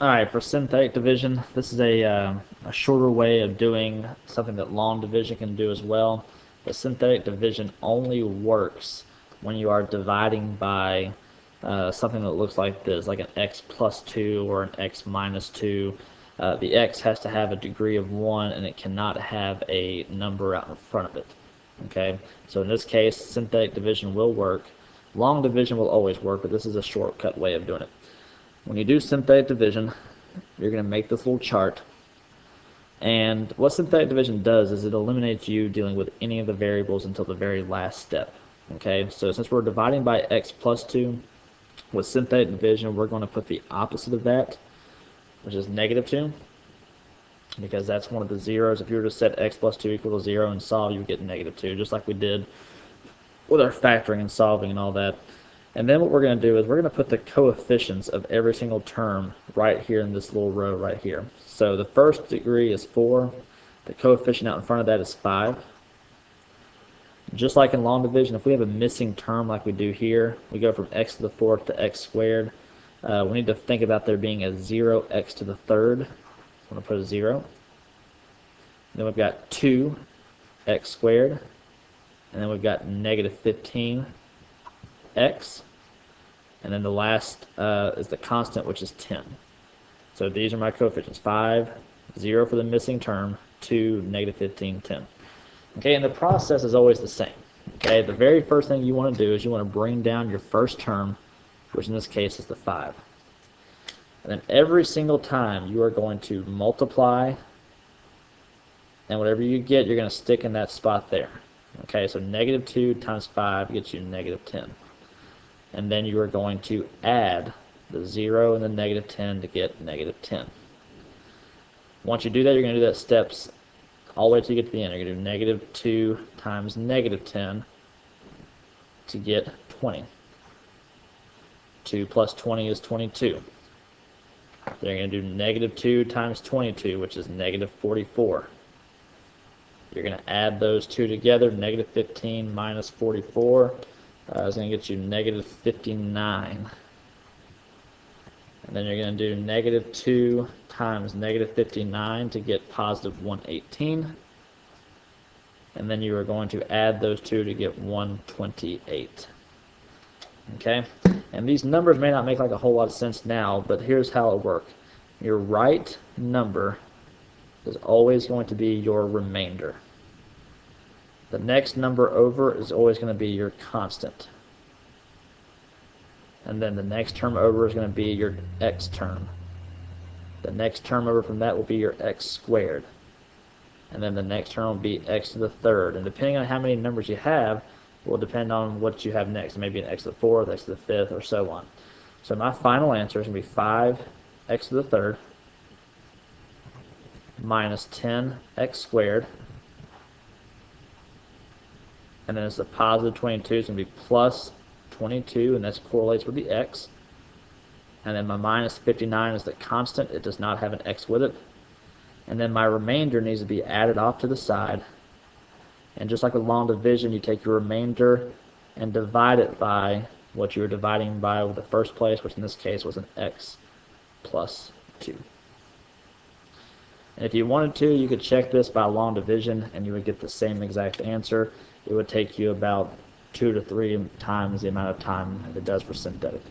Alright, for synthetic division, this is a shorter way of doing something that long division can do as well. But synthetic division only works when you are dividing by something that looks like this, like an x plus 2 or an x minus 2. The x has to have a degree of 1 and it cannot have a number out in front of it. Okay, so in this case, synthetic division will work. Long division will always work, but this is a shortcut way of doing it. When you do synthetic division, you're going to make this little chart. And what synthetic division does is it eliminates you dealing with any of the variables until the very last step. Okay, so since we're dividing by x plus 2, with synthetic division, we're going to put the opposite of that, which is negative 2, because that's one of the zeros. If you were to set x plus 2 equal to 0 and solve, you would get negative 2, just like we did with our factoring and solving and all that. And then what we're going to do is we're going to put the coefficients of every single term right here in this little row right here. So the first degree is 4. The coefficient out in front of that is 5. Just like in long division, if we have a missing term like we do here, we go from x to the 4th to x squared. We need to think about there being a 0x to the 3rd. So I'm going to put a 0. Then we've got 2x squared. And then we've got negative 15x. And then the last is the constant, which is 10. So these are my coefficients: 5, 0 for the missing term, 2, negative 15, 10. Okay, and the process is always the same. Okay, the very first thing you want to do is you want to bring down your first term, which in this case is the 5. And then every single time you are going to multiply, and whatever you get, you're going to stick in that spot there. Okay, so negative 2 times 5 gets you negative 10. And then you are going to add the 0 and the negative 10 to get negative 10. Once you do that, you're going to do that steps all the way till you get to the end. You're going to do negative 2 times negative 10 to get 20. 2 plus 20 is 22. Then you're going to do negative 2 times 22, which is negative 44. You're going to add those two together. Negative 15 minus 44 is going to get you negative 59. And then you're going to do negative 2 times negative 59 to get positive 118. And then you are going to add those two to get 128. Okay? And these numbers may not make like a whole lot of sense now, but here's how it works. Your right number is always going to be your remainder. The next number over is always going to be your constant. And then the next term over is going to be your x term. The next term over from that will be your x squared. And then the next term will be x to the 3rd. And depending on how many numbers you have, will depend on what you have next. Maybe an x to the 4th, x to the 5th, or so on. So my final answer is going to be 5x to the 3rd minus 10x squared. And then it's a positive 22. It's going to be plus 22, and that correlates with the x. And then my minus 59 is the constant. It does not have an x with it. And then my remainder needs to be added off to the side. And just like with long division, you take your remainder and divide it by what you were dividing by with the first place, which in this case was an x plus 2. And if you wanted to, you could check this by long division, and you would get the same exact answer. It would take you about 2 to 3 times the amount of time that it does for synthetic.